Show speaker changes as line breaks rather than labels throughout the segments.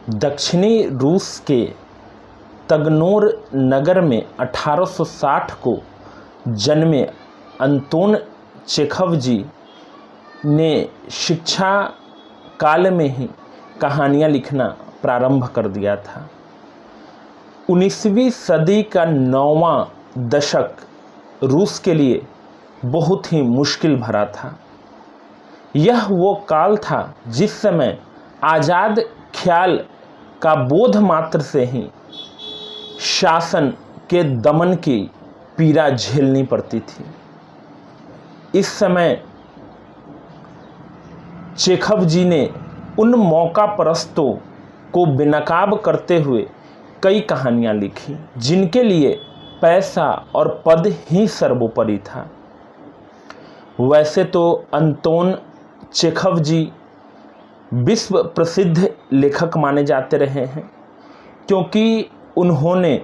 दक्षिणी रूस के तगनोर नगर में 1860 को जन्मे अंतोन चेखव जी ने शिक्षा काल में ही कहानियाँ लिखना प्रारंभ कर दिया था। 19वीं सदी का 9वां दशक रूस के लिए बहुत ही मुश्किल भरा था। यह वो काल था जिस समय आज़ाद ख्याल का बोध मात्र से ही शासन के दमन की पीड़ा झेलनी पड़ती थी। इस समय चेखव जी ने उन मौका परस्तों को बेनकाब करते हुए कई कहानियाँ लिखी जिनके लिए पैसा और पद ही सर्वोपरि था। वैसे तो अंतोन चेखव जी विश्व प्रसिद्ध लेखक माने जाते रहे हैं, क्योंकि उन्होंने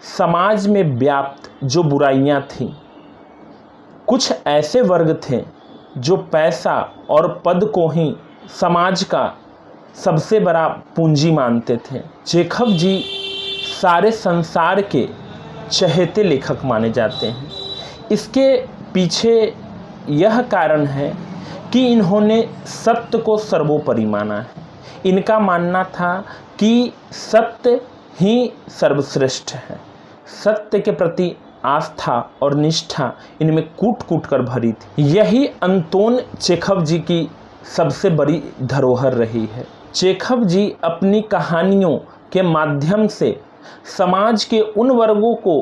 समाज में व्याप्त जो बुराइयां थीं, कुछ ऐसे वर्ग थे जो पैसा और पद को ही समाज का सबसे बड़ा पूंजी मानते थे। चेखव जी सारे संसार के चहेते लेखक माने जाते हैं। इसके पीछे यह कारण है कि इन्होंने सत्य को सर्वोपरि माना है। इनका मानना था कि सत्य ही सर्वश्रेष्ठ है। सत्य के प्रति आस्था और निष्ठा इनमें कूट कूट कर भरी थी। यही अंतोन चेखव जी की सबसे बड़ी धरोहर रही है। चेखव जी अपनी कहानियों के माध्यम से समाज के उन वर्गों को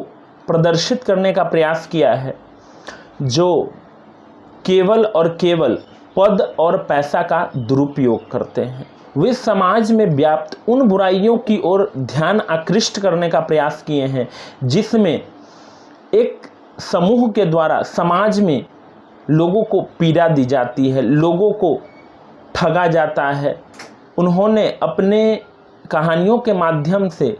प्रदर्शित करने का प्रयास किया है जो केवल और केवल पद और पैसा का दुरुपयोग करते हैं। वे समाज में व्याप्त उन बुराइयों की ओर ध्यान आकृष्ट करने का प्रयास किए हैं जिसमें एक समूह के द्वारा समाज में लोगों को पीड़ा दी जाती है, लोगों को ठगा जाता है। उन्होंने अपने कहानियों के माध्यम से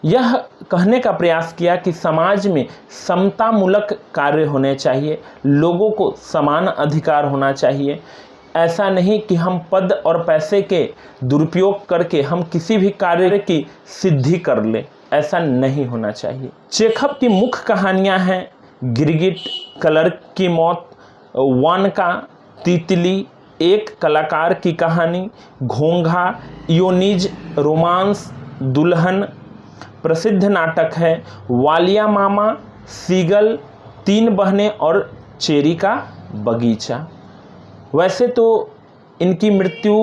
यह कहने का प्रयास किया कि समाज में समतामूलक कार्य होने चाहिए, लोगों को समान अधिकार होना चाहिए। ऐसा नहीं कि हम पद और पैसे के दुरुपयोग करके हम किसी भी कार्य की सिद्धि कर लें, ऐसा नहीं होना चाहिए। चेखव की मुख्य कहानियां हैं गिरगिट, कलर की मौत, वानका, तितली, एक कलाकार की कहानी, घोंघा, योनिज, रोमांस, दुल्हन। प्रसिद्ध नाटक है वालिया मामा, सीगल, तीन बहनें और चेरी का बगीचा। वैसे तो इनकी मृत्यु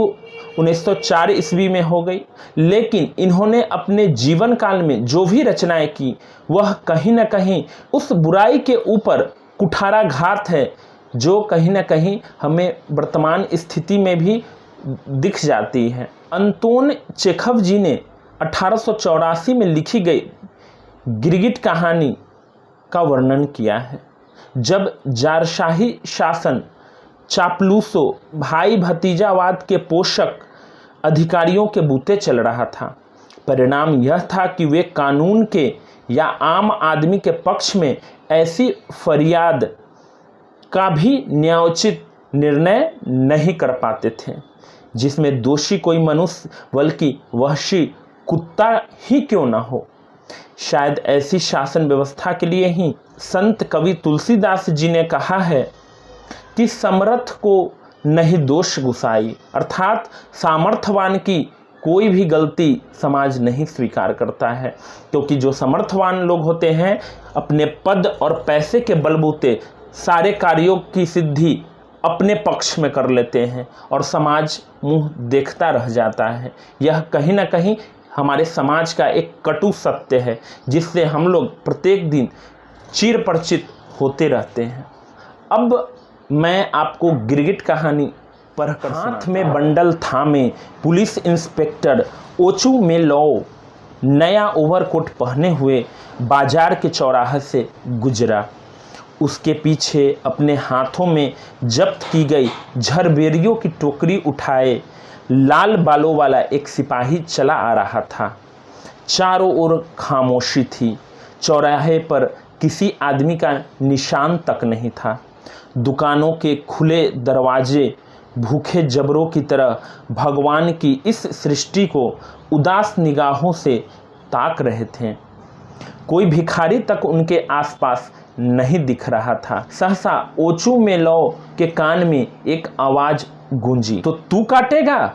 1904 ईस्वी में हो गई, लेकिन इन्होंने अपने जीवन काल में जो भी रचनाएं की वह कहीं ना कहीं उस बुराई के ऊपर कुठाराघात है जो कहीं ना कहीं हमें वर्तमान स्थिति में भी दिख जाती है। अंतोन चेखव जी ने 1884 में लिखी गई गिरगिट कहानी का वर्णन किया है, जब जारशाही शासन चापलूसों, भाई भतीजावाद के पोषक अधिकारियों के बूते चल रहा था। परिणाम यह था कि वे कानून के या आम आदमी के पक्ष में ऐसी फरियाद का भी न्यायोचित निर्णय नहीं कर पाते थे जिसमें दोषी कोई मनुष्य बल्कि वहशी कुत्ता ही क्यों ना हो। शायद ऐसी शासन व्यवस्था के लिए ही संत कवि तुलसीदास जी ने कहा है कि समर्थ को नहीं दोष गुसाई, अर्थात सामर्थ्यवान की कोई भी गलती समाज नहीं स्वीकार करता है, क्योंकि जो समर्थवान लोग होते हैं अपने पद और पैसे के बलबूते सारे कार्यों की सिद्धि अपने पक्ष में कर लेते हैं और समाज मुंह देखता रह जाता है। यह कहीं ना कहीं हमारे समाज का एक कटु सत्य है जिससे हम लोग प्रत्येक दिन चिर परिचित होते रहते हैं। अब मैं आपको गिरगिट कहानी पढ़कर हाथ में बंडल थामे पुलिस इंस्पेक्टर ओचू मेलो नया ओवरकोट पहने हुए बाजार के चौराहे से गुजरा। उसके पीछे अपने हाथों में जब्त की गई झरबेरियों की टोकरी उठाए लाल बालों वाला एक सिपाही चला आ रहा था। चारों ओर खामोशी थी। चौराहे पर किसी आदमी का निशान तक नहीं था। दुकानों के खुले दरवाजे भूखे जबरों की तरह भगवान की इस सृष्टि को उदास निगाहों से ताक रहे थे। कोई भिखारी तक उनके आसपास नहीं दिख रहा था। सहसा ओचू मेलौ के कान में एक आवाज गूंजी, तो तू काटेगा?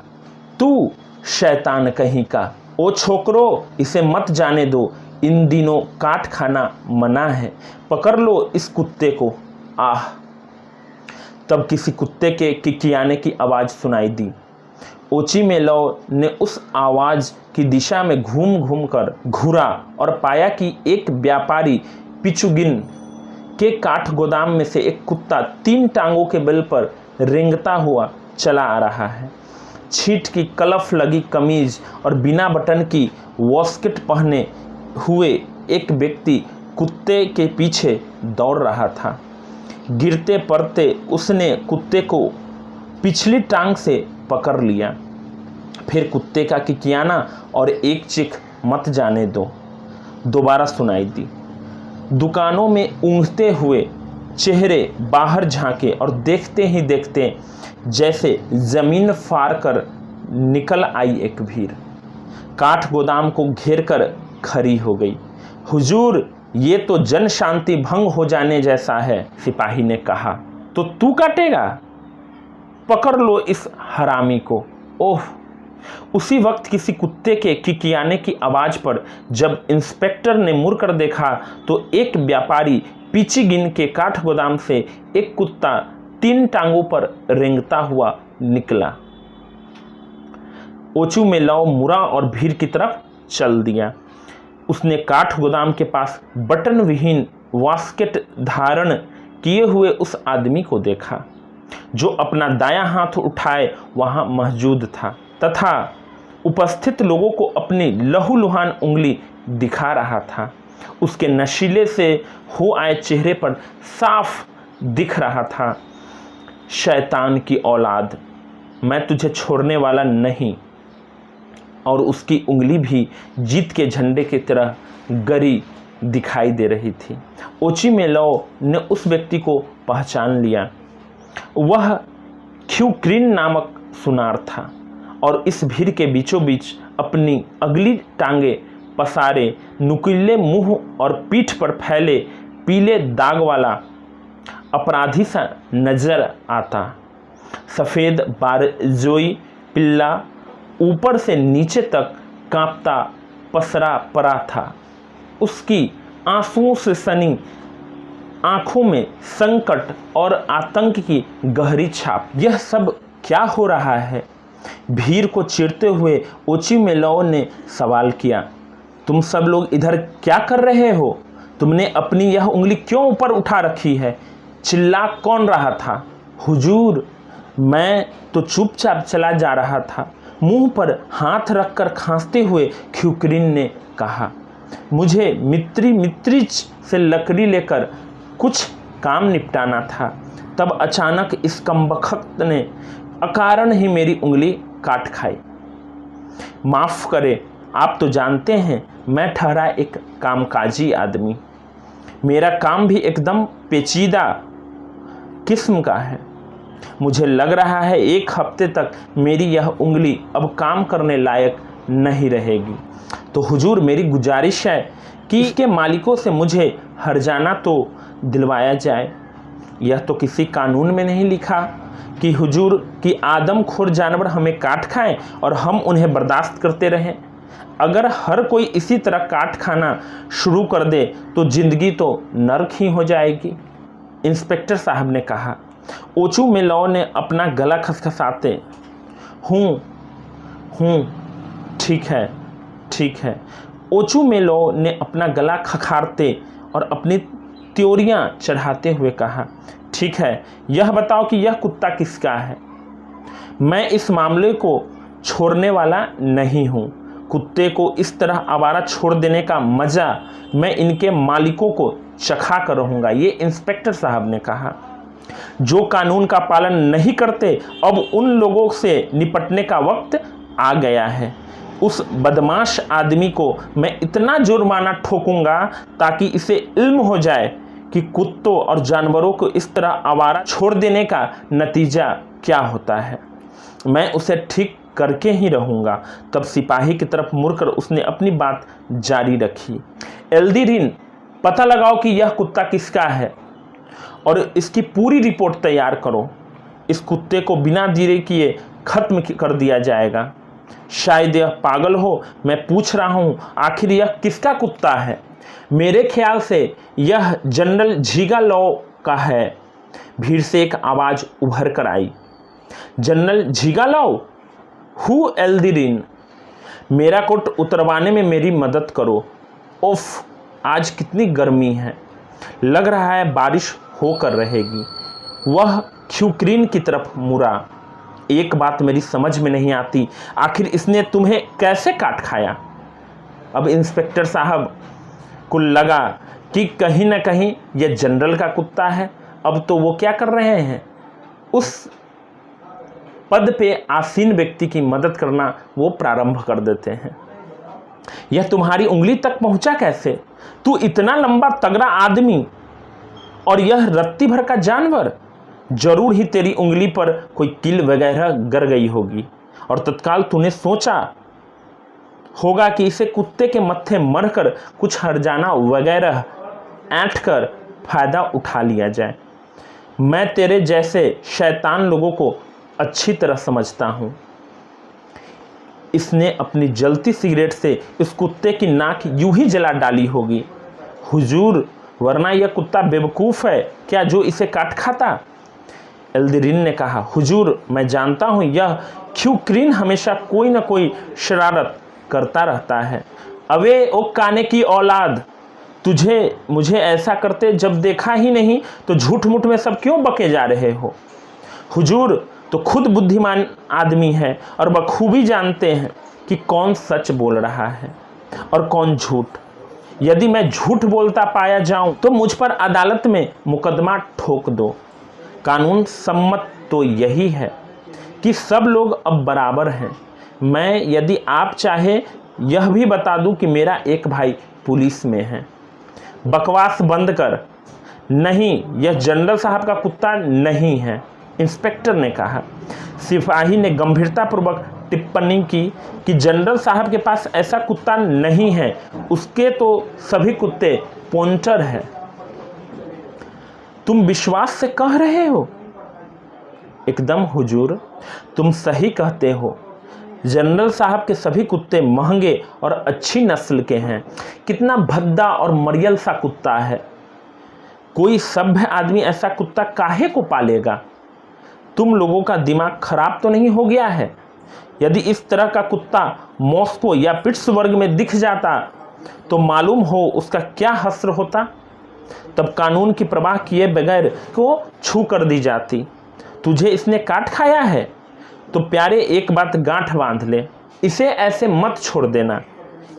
तू शैतान कहीं का! ओ छोकरो, इसे मत जाने दो, इन दिनों काट खाना मना है। पकड़ लो इस कुत्ते को। आह! तब किसी कुत्ते के किकियाने की आवाज़ सुनाई दी। ओची मेलौ ने उस आवाज़ की दिशा में घूम घूम कर घूरा और पाया कि एक व्यापारी पिचुगिन के काठ गोदाम में से एक कुत्ता 3 टांगों के बल पर रेंगता हुआ चला आ रहा है। छींट की कलफ लगी कमीज और बिना बटन की वॉस्केट पहने हुए एक व्यक्ति कुत्ते के पीछे दौड़ रहा था। गिरते पड़ते उसने कुत्ते को पिछली टांग से पकड़ लिया। फिर कुत्ते का किकियाना और एक चीख मत जाने दो दोबारा सुनाई दी। दुकानों में ऊँघते हुए चेहरे बाहर झांके और देखते ही देखते जैसे जमीन फाड़ कर निकल आई एक भीड़ काठ गोदाम को घेर कर खड़ी हो गई। हुजूर, ये तो जन शांति भंग हो जाने जैसा है, सिपाही ने कहा। तो तू काटेगा? पकड़ लो इस हरामी को। ओह! उसी वक्त किसी कुत्ते के किकियाने की आवाज़ पर जब इंस्पेक्टर ने मुड़कर देखा तो एक व्यापारी पिचुगिन के काठ गोदाम से एक कुत्ता 3 टांगों पर रेंगता हुआ निकला। ओचू मेलौ मुड़ा और भीड़ की तरफ चल दिया। उसने काठ गोदाम के पास बटन विहीन वास्केट धारण किए हुए उस आदमी को देखा जो अपना दायां हाथ उठाए वहां मौजूद था तथा उपस्थित लोगों को अपनी लहूलुहान उंगली दिखा रहा था। उसके नशीले से हो आए चेहरे पर साफ दिख रहा था, शैतान की औलाद, मैं तुझे छोड़ने वाला नहीं। और उसकी उंगली भी जीत के झंडे की तरह गरी दिखाई दे रही थी। ओची मेलौ ने उस व्यक्ति को पहचान लिया। वह ख्यूक्रिन नामक सुनार था और इस भीड़ के बीचों बीच अपनी अगली टांगे पसारे नुकीले मुंह और पीठ पर फैले पीले दाग वाला अपराधी सा नजर आता। सफ़ेद बारजोई पिल्ला ऊपर से नीचे तक कांपता पसरा पड़ा था। उसकी आंसुओं से सनी आंखों में संकट और आतंक की गहरी छाप। यह सब क्या हो रहा है? भीड़ को चीरते हुए ओची मेलौ ने सवाल किया। तुम सब लोग इधर क्या कर रहे हो? तुमने अपनी यह उंगली क्यों ऊपर उठा रखी है? चिल्ला कौन रहा था? हुजूर, मैं तो चुपचाप चला जा रहा था, मुंह पर हाथ रखकर खांसते हुए ख्यूक्रिन ने कहा। मुझे मित्रिच से लकड़ी लेकर कुछ काम निपटाना था। तब अचानक इस कमबख्त ने अकारण ही मेरी उंगली काट खाई। माफ़ करें, आप तो जानते हैं मैं ठहरा एक कामकाजी आदमी। मेरा काम भी एकदम पेचीदा किस्म का है। मुझे लग रहा है 1 हफ्ते तक मेरी यह उंगली अब काम करने लायक नहीं रहेगी। तो हुजूर, मेरी गुजारिश है कि इसके मालिकों से मुझे हर्जाना तो दिलवाया जाए। यह तो किसी कानून में नहीं लिखा कि हुजूर की आदमखोर जानवर हमें काट खाएं और हम उन्हें बर्दाश्त करते रहें। अगर हर कोई इसी तरह काट खाना शुरू कर दे तो ज़िंदगी तो नर्क ही हो जाएगी, इंस्पेक्टर साहब ने कहा। ओचू मेलौ ने अपना गला खसखसाते हूँ ठीक है। ओचू मेलौ ने अपना गला खखारते और अपनी त्योरियां चढ़ाते हुए कहा, ठीक है, यह बताओ कि यह कुत्ता किसका है? मैं इस मामले को छोड़ने वाला नहीं हूँ। कुत्ते को इस तरह आवारा छोड़ देने का मज़ा मैं इनके मालिकों को चखा कर रहूँगा, ये इंस्पेक्टर साहब ने कहा। जो कानून का पालन नहीं करते, अब उन लोगों से निपटने का वक्त आ गया है। उस बदमाश आदमी को मैं इतना जुर्माना ठोकूंगा ताकि इसे इल्म हो जाए कि कुत्तों और जानवरों को इस तरह आवारा छोड़ देने का नतीजा क्या होता है। मैं उसे ठीक करके ही रहूँगा। तब सिपाही की तरफ मुड़कर उसने अपनी बात जारी रखी। एल्दीरिन, पता लगाओ कि यह कुत्ता किसका है और इसकी पूरी रिपोर्ट तैयार करो। इस कुत्ते को बिना देरी किए खत्म कर दिया जाएगा। शायद यह पागल हो, मैं पूछ रहा हूँ आखिर यह किसका कुत्ता है? मेरे ख्याल से यह जनरल झिगालॉव का है। भीड़ से एक आवाज़ उभर कर आई। जनरल झिगालॉव? हु एल्दीरिन? मेरा कोट उतरवाने में मेरी मदद करो। उफ, आज कितनी गर्मी है। लग रहा है बारिश होकर रहेगी। वह ख्यूक्रीन की तरफ मुड़ा। एक बात मेरी समझ में नहीं आती, आखिर इसने तुम्हें कैसे काट खाया? अब इंस्पेक्टर साहब को लगा कि कहीं ना कहीं यह जनरल का कुत्ता है। अब तो वो क्या कर रहे हैं, उस पद पे आसीन व्यक्ति की मदद करना वो प्रारंभ कर देते हैं। यह तुम्हारी उंगली तक पहुंचा कैसे? तू इतना लंबा तगड़ा आदमी और यह रत्ती भर का जानवर। जरूर ही तेरी उंगली पर कोई कील वगैरह गर गई होगी और तत्काल तूने सोचा होगा कि इसे कुत्ते के मत्थे मरकर कुछ हर्जाना वगैरह ऐंठ कर फायदा उठा लिया जाए। मैं तेरे जैसे शैतान लोगों को अच्छी तरह समझता हूँ। इसने अपनी जलती सिगरेट से इस कुत्ते की नाक यूं ही जला डाली होगी। हुजूर, वरना यह कुत्ता बेवकूफ़ है क्या जो इसे काट खाता? एल्दीरिन ने कहा, हुजूर, मैं जानता हूँ यह ख्यूक्रीन हमेशा कोई न कोई शरारत करता रहता है। अबे ओ काने की औलाद, तुझे मुझे ऐसा करते जब देखा ही नहीं तो झूठ मूठ में सब क्यों बके जा रहे हो? हुजूर तो खुद बुद्धिमान आदमी है और बखूबी जानते हैं कि कौन सच बोल रहा है और कौन झूठ। यदि मैं झूठ बोलता पाया जाऊं तो मुझ पर अदालत में मुकदमा ठोक दो। कानून सम्मत तो यही है कि सब लोग अब बराबर हैं। मैं यदि आप चाहे यह भी बता दूं कि मेरा एक भाई पुलिस में है। बकवास बंद कर। नहीं, यह जनरल साहब का कुत्ता नहीं है, इंस्पेक्टर ने कहा। सिपाही ने गंभीरतापूर्वक टिप्पणी की कि जनरल साहब के पास ऐसा कुत्ता नहीं है, उसके तो सभी कुत्ते पोंटर हैं। तुम विश्वास से कह रहे हो? एकदम हुजूर, तुम सही कहते हो। जनरल साहब के सभी कुत्ते महंगे और अच्छी नस्ल के हैं। कितना भद्दा और मरियल सा कुत्ता है। कोई सभ्य आदमी ऐसा कुत्ता काहे को पालेगा? तुम लोगों का दिमाग खराब तो नहीं हो गया है? यदि इस तरह का कुत्ता मॉस्को या पिट्सबर्ग में दिख जाता तो मालूम हो उसका क्या हश्र होता। तब कानून की परवाह किए बगैर को छू कर दी जाती। तुझे इसने काट खाया है तो प्यारे एक बात गांठ बांध ले, इसे ऐसे मत छोड़ देना।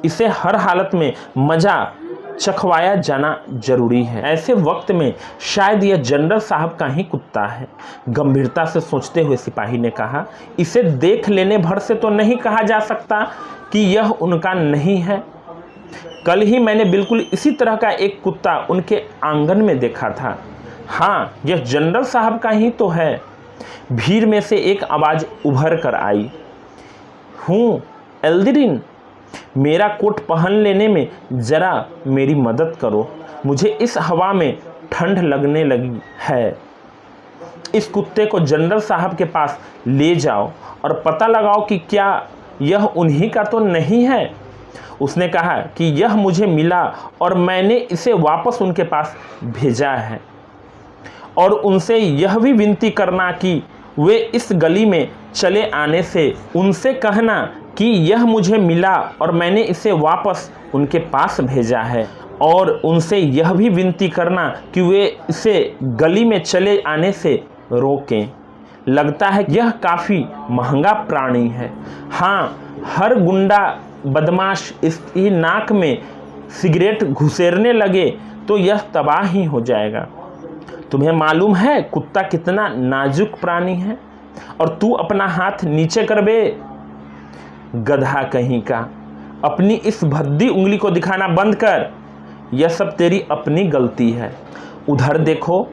इसे हर हालत में मज़ा चखवाया जाना जरूरी है। ऐसे वक्त में शायद यह जनरल साहब का ही कुत्ता है। गंभीरता से सोचते हुए सिपाही ने कहा, इसे देख लेने भर से तो नहीं कहा जा सकता कि यह उनका नहीं है। कल ही मैंने बिल्कुल इसी तरह का एक कुत्ता उनके आंगन में देखा था। हाँ, यह जनरल साहब का ही तो है। भीड़ में से एक आवाज़ उभर कर आई, हूँ एल्दीरिन, मेरा कोट पहन लेने में ज़रा मेरी मदद करो। मुझे इस हवा में ठंड लगने लगी है। इस कुत्ते को जनरल साहब के पास ले जाओ और पता लगाओ कि क्या यह उन्हीं का तो नहीं है। उसने कहा कि यह मुझे मिला और मैंने इसे वापस उनके पास भेजा है। और उनसे यह भी विनती करना कि वे इस गली में चले आने से उनसे कहना कि यह मुझे मिला और मैंने इसे वापस उनके पास भेजा है। और उनसे यह भी विनती करना कि वे इसे गली में चले आने से रोकें। लगता है यह काफ़ी महंगा प्राणी है। हाँ, हर गुंडा बदमाश इसकी नाक में सिगरेट घुसेरने लगे तो यह तबाह ही हो जाएगा। तुम्हें मालूम है कुत्ता कितना नाजुक प्राणी है? और तू अपना हाथ नीचे कर बे, गधा कहीं का। अपनी इस भद्दी उंगली को दिखाना बंद कर। यह सब तेरी अपनी गलती है। उधर देखो,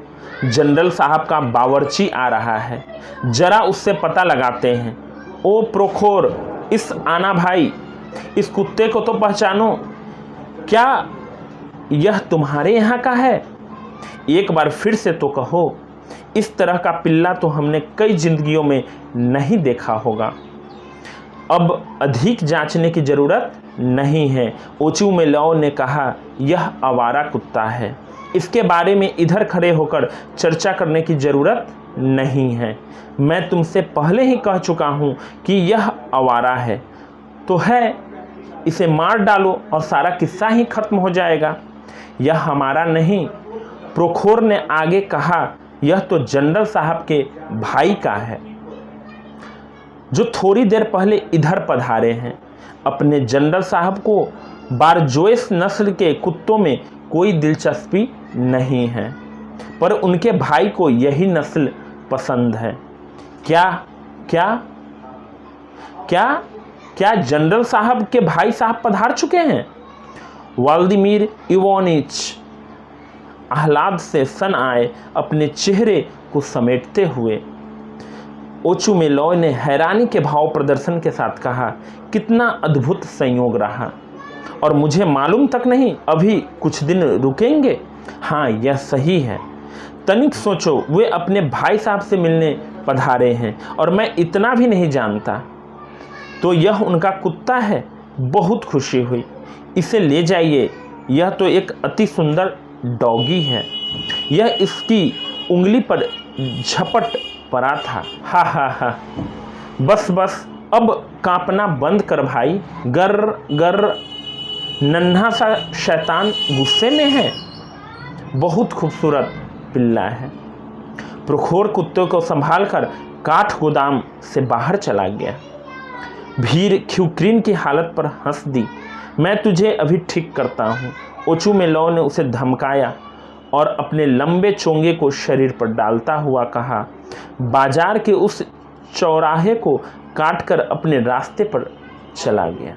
जनरल साहब का बावर्ची आ रहा है, जरा उससे पता लगाते हैं। ओ प्रोखोर, इस आना भाई, इस कुत्ते को तो पहचानो, क्या यह तुम्हारे यहाँ का है? एक बार फिर से तो कहो, इस तरह का पिल्ला तो हमने कई जिंदगियों में नहीं देखा होगा। अब अधिक जांचने की ज़रूरत नहीं है, ओचुमेलाओ ने कहा। यह आवारा कुत्ता है, इसके बारे में इधर खड़े होकर चर्चा करने की ज़रूरत नहीं है। मैं तुमसे पहले ही कह चुका हूँ कि यह आवारा है तो है, इसे मार डालो और सारा किस्सा ही खत्म हो जाएगा। यह हमारा नहीं, प्रोखोर ने आगे कहा, यह तो जनरल साहब के भाई का है, जो थोड़ी देर पहले इधर पधारे हैं। अपने जनरल साहब को बारजोइस नस्ल के कुत्तों में कोई दिलचस्पी नहीं है, पर उनके भाई को यही नस्ल पसंद है। क्या क्या क्या क्या जनरल साहब के भाई साहब पधार चुके हैं? व्लादिमीर इवानिच आह्लाद से सन आए अपने चेहरे को समेटते हुए। ओचुमेलाओ ने हैरानी के भाव प्रदर्शन के साथ कहा, कितना अद्भुत संयोग रहा, और मुझे मालूम तक नहीं अभी कुछ दिन रुकेंगे। हाँ, यह सही है। तनिक सोचो, वे अपने भाई साहब से मिलने पधारे हैं और मैं इतना भी नहीं जानता। तो यह उनका कुत्ता है, बहुत खुशी हुई। इसे ले जाइए, यह तो एक अति सुंदर डॉगी है। यह इसकी उंगली पर झपट पड़ा था। हा हा हा, बस बस, अब कांपना बंद कर भाई। गर गर, नन्हा सा शैतान गुस्से में है। बहुत खूबसूरत पिल्ला है। प्रोखोर कुत्ते को संभालकर काठ गोदाम से बाहर चला गया। भीड़ ख्यूक्रीन की हालत पर हंस दी। मैं तुझे अभी ठीक करता हूँ, ओचुमेलाओ ने उसे धमकाया और अपने लंबे चोंगे को शरीर पर डालता हुआ कहा। बाजार के उस चौराहे को काटकर अपने रास्ते पर चला गया।